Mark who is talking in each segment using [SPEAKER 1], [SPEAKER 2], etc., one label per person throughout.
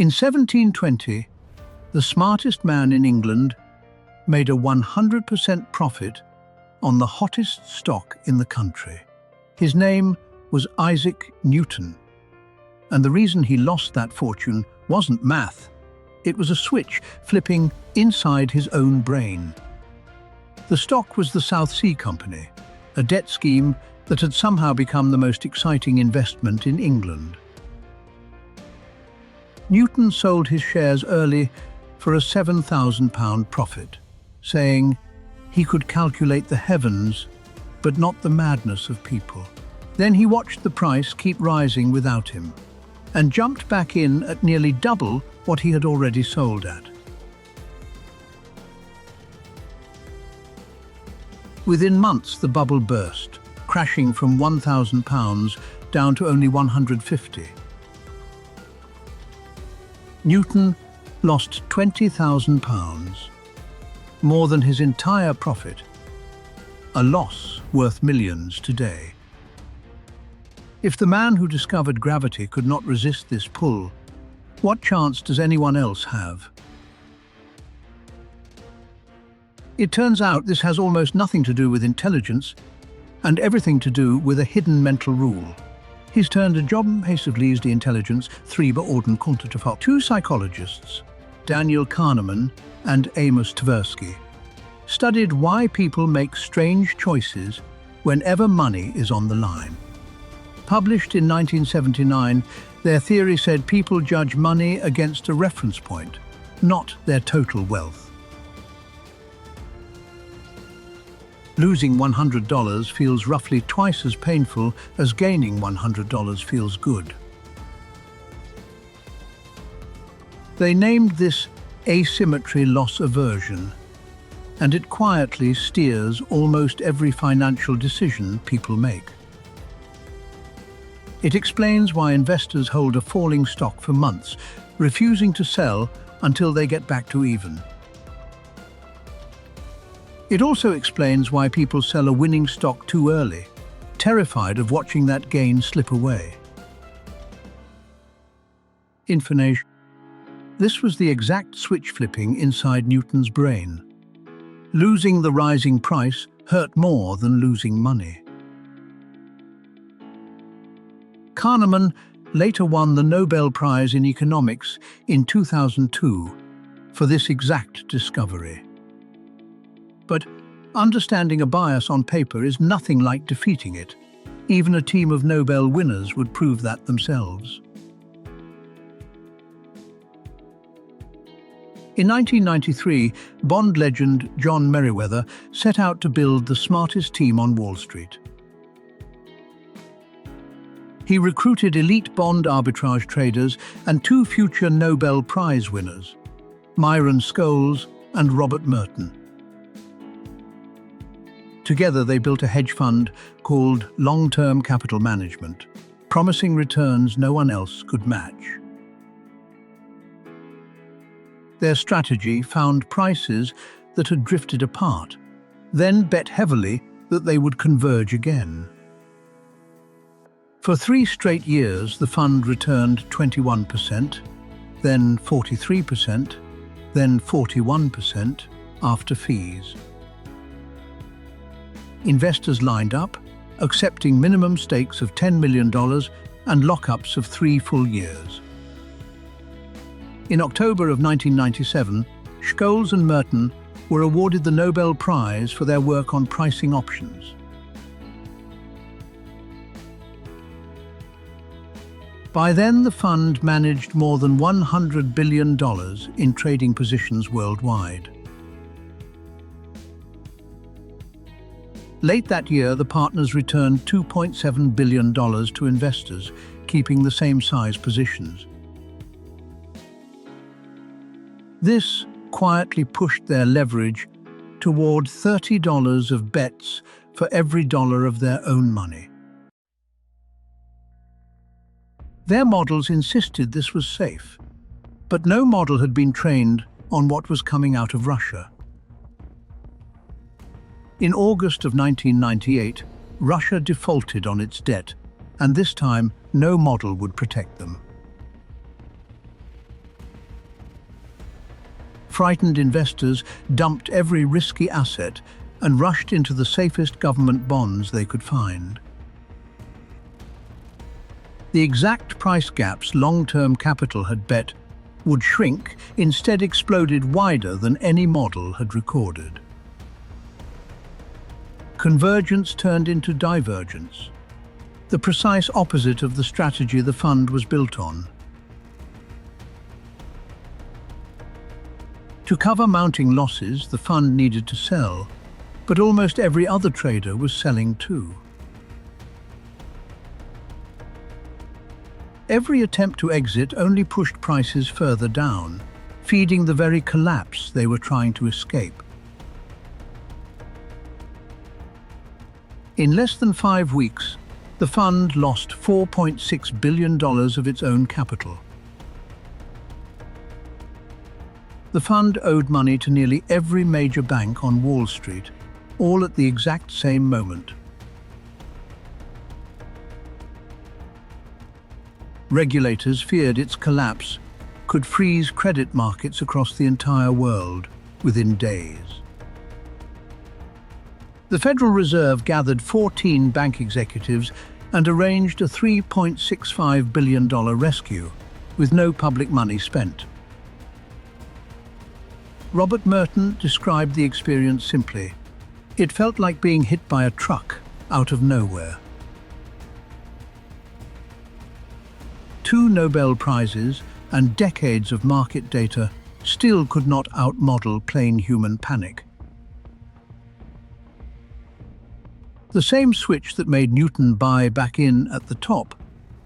[SPEAKER 1] In 1720, the smartest man in England made a 100% profit on the hottest stock in the country. His name was Isaac Newton, and the reason he lost that fortune wasn't math. It was a switch flipping inside his own brain. The stock was the South Sea Company, a debt scheme that had somehow become the most exciting investment in England. Newton sold his shares early for a £7,000 profit, saying he could calculate the heavens, but not the madness of people. Then he watched the price keep rising without him, and jumped back in at nearly double what he had already sold at. Within months, the bubble burst, crashing from £1,000 down to only £150. Newton lost £20,000, more than his entire profit, a loss worth millions today. If the man who discovered gravity could not resist this pull, what chance does anyone else have? It turns out this has almost nothing to do with intelligence and everything to do with a hidden mental rule. He's turned a job hastily the intelligence, three beorden quantitative. Two psychologists, Daniel Kahneman and Amos Tversky, studied why people make strange choices whenever money is on the line. Published in 1979, their theory said people judge money against a reference point, not their total wealth. Losing $100 feels roughly twice as painful as gaining $100 feels good. They named this asymmetry loss aversion, and it quietly steers almost every financial decision people make. It explains why investors hold a falling stock for months, refusing to sell until they get back to even. It also explains why people sell a winning stock too early, terrified of watching that gain slip away. Information. This was the exact switch flipping inside Newton's brain. Losing the rising price hurt more than losing money. Kahneman later won the Nobel Prize in Economics in 2002 for this exact discovery. But understanding a bias on paper is nothing like defeating it. Even a team of Nobel winners would prove that themselves. In 1993, Bond legend John Merriweather set out to build the smartest team on Wall Street. He recruited elite bond arbitrage traders and two future Nobel Prize winners, Myron Scholes and Robert Merton. Together they built a hedge fund called Long-Term Capital Management, promising returns no one else could match. Their strategy found prices that had drifted apart, then bet heavily that they would converge again. For 3 straight years, the fund returned 21%, then 43%, then 41% after fees. Investors lined up, accepting minimum stakes of $10 million and lockups of 3 full years. In October of 1997, Scholes and Merton were awarded the Nobel Prize for their work on pricing options. By then, the fund managed more than $100 billion in trading positions worldwide. Late that year, the partners returned $2.7 billion to investors, keeping the same size positions. This quietly pushed their leverage toward $30 of bets for every dollar of their own money. Their models insisted this was safe, but no model had been trained on what was coming out of Russia. In August of 1998, Russia defaulted on its debt, and this time no model would protect them. frightened investors dumped every risky asset and rushed into the safest government bonds they could find. The exact price gaps long-term capital had bet would shrink instead exploded wider than any model had recorded. Convergence turned into divergence, the precise opposite of the strategy the fund was built on. To cover mounting losses, the fund needed to sell, but almost every other trader was selling too. Every attempt to exit only pushed prices further down, feeding the very collapse they were trying to escape. In less than 5 weeks, the fund lost $4.6 billion of its own capital. The fund owed money to nearly every major bank on Wall Street, all at the exact same moment. Regulators feared its collapse could freeze credit markets across the entire world within days. The Federal Reserve gathered 14 bank executives and arranged a $3.65 billion rescue, with no public money spent. Robert Merton described the experience simply. It felt like being hit by a truck out of nowhere. 2 Nobel Prizes and decades of market data still could not outmodel plain human panic. The same switch that made Newton buy back in at the top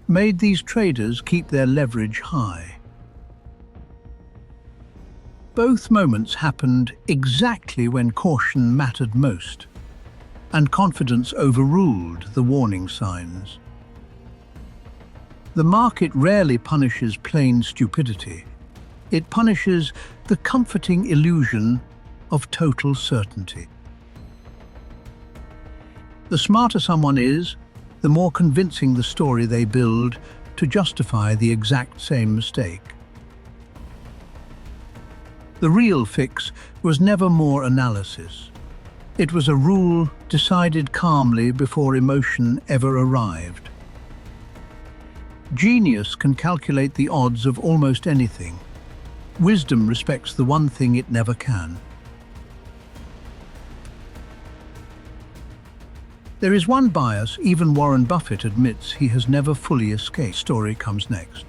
[SPEAKER 1] made these traders keep their leverage high. Both moments happened exactly when caution mattered most, and confidence overruled the warning signs. The market rarely punishes plain stupidity. It punishes the comforting illusion of total certainty. The smarter someone is, the more convincing the story they build to justify the exact same mistake. The real fix was never more analysis. It was a rule decided calmly before emotion ever arrived. Genius can calculate the odds of almost anything. Wisdom respects the one thing it never can. There is one bias even Warren Buffett admits he has never fully escaped. Story comes next.